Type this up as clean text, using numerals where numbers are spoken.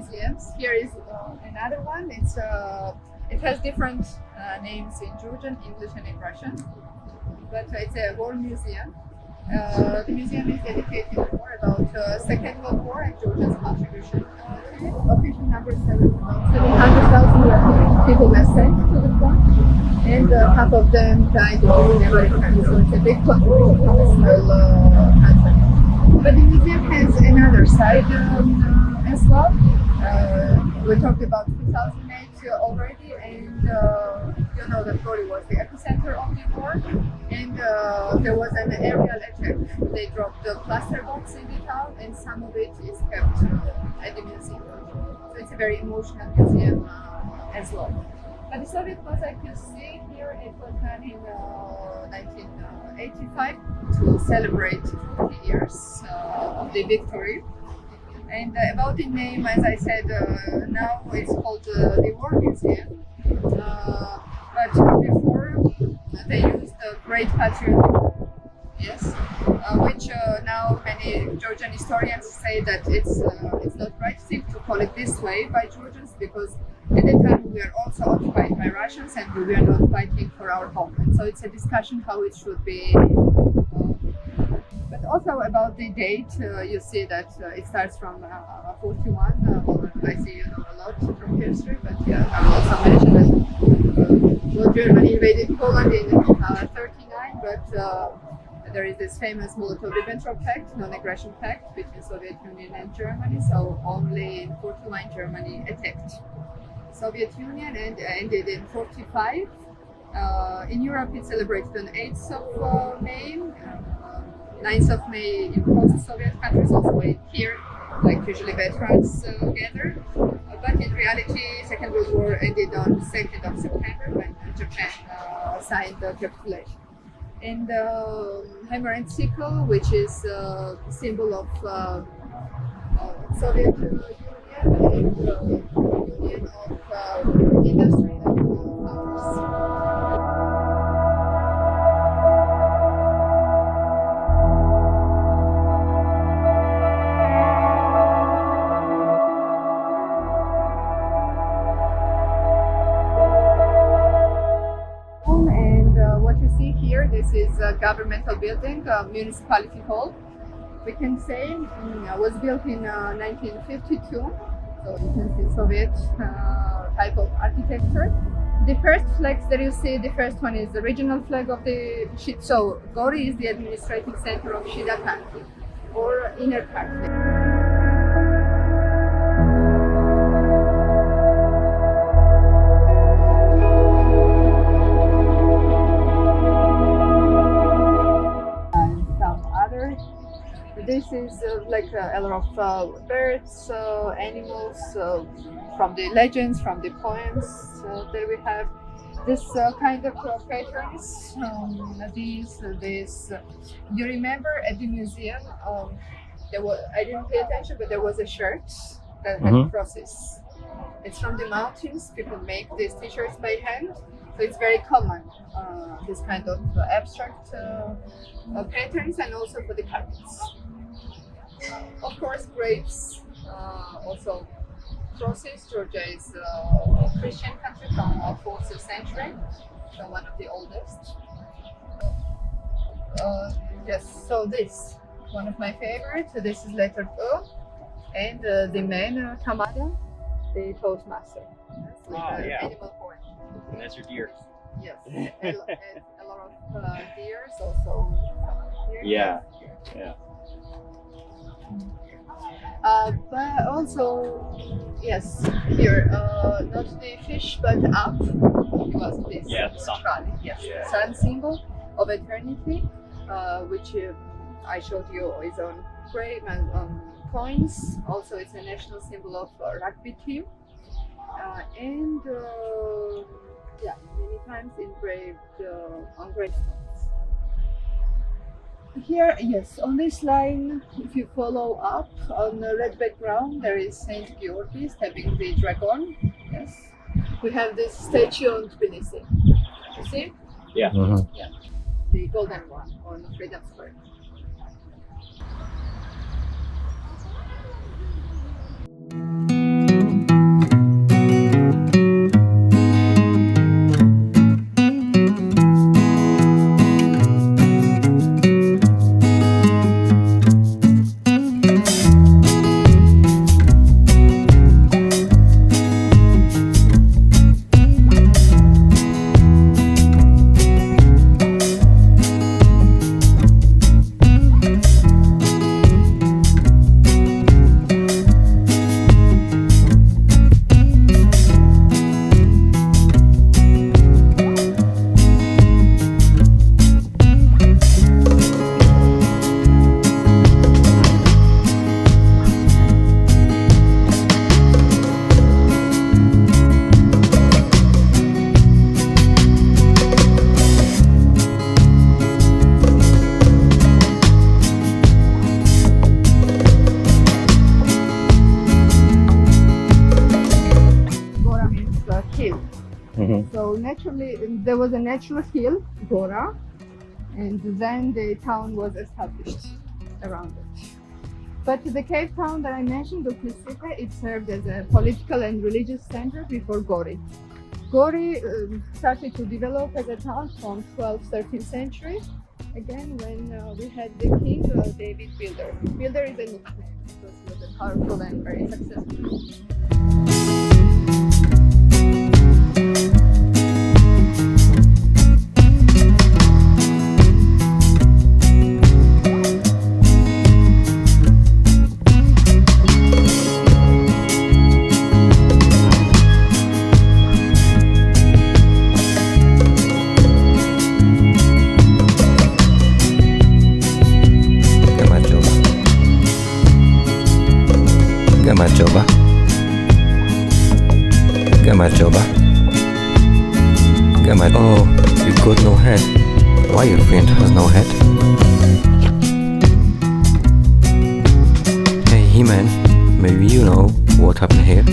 museums. Here is another one. It has different names in Georgian, English, and in Russian, but it's a war museum. The museum is dedicated more about Second World War and Georgia's contribution to it. Official numbers say about 700,000 people were sent to the front, and half of them died during the American. So it's a big contribution from a small country. But the museum has another side as well. We talked about 2008 already, and you know that Gori was the epicenter of the war, and there was an aerial attack. They dropped the cluster bombs in the town, and some of it is kept at the museum. So it's a very emotional museum as well. But the Soviet mosaic you see here, it was done in 1985 to celebrate 50 years of the victory. And about the name, as I said, now it's called the War Museum. But before, they used the Great Patriotic, yes, which now many Georgian historians say that it's not right thing to call it this way by Georgians, because at the time we were also occupied by Russians and we were not fighting for our homeland. So it's a discussion how it should be. But also about the date, you see that it starts from 41. I see you know a lot from history, but yeah, I will also mention that Germany invaded Poland in 39, but there is this famous Molotov-Ribbentrop Pact, non-aggression pact between Soviet Union and Germany. So only in 41 Germany attacked Soviet Union and ended in 45. In Europe, it's celebrated on 8th of May. 9th of May in post-Soviet countries, also here, like usually veterans gather. But in reality, Second World War ended on 2nd of September when Japan signed the capitulation. And hammer and sickle, which is a symbol of Soviet Union and Union of Industry and Commerce. Here, this is a governmental building, a municipality hall. We can say was built in 1952. So you can see Soviet type of architecture. The first flags that you see, the first one is the regional flag of the Shid. So Gori is the administrative center of Shida country or inner country. This is like a lot of birds, animals from the legends, from the poems that we have. This kind of patterns. These. You remember at the museum, I didn't pay attention, but there was a shirt that had crosses. It's from the mountains. People make these t-shirts by hand. So it's very common, this kind of abstract patterns, and also for the carpets. Of course, grapes, also crosses. Georgia is a Christian country from 4th century, so one of the oldest. Yes, so this, one of my favorites. This is letter O, and the man, Tamada, the Toastmaster. Yes, with animal horn. And that's your deer. Yes, a lot of deers also. Yeah. But also, yes, here, not the fish, but up, because this the sun. Yes, sun symbol of eternity, which I showed you is on grave and on coins. Also, it's a national symbol of rugby team, and many times engraved on gravestones. Here, yes, on this line, if you follow up on a red background, there is Saint Georgi having the dragon. Yes, we have this statue on Tbilisi. You see? Yeah. Yeah, the golden one on Freedom Square. So naturally, there was a natural hill, Gora, and then the town was established around it. But the cave town that I mentioned, WWII, it served as a political and religious center before Gori. Gori started to develop as a town from 12th, 13th century, again when we had the king David Builder. Builder is a nickname because he was a powerful and very successful. Oh, you got no head. Why your friend has no head? Hey He-Man, maybe you know what happened here?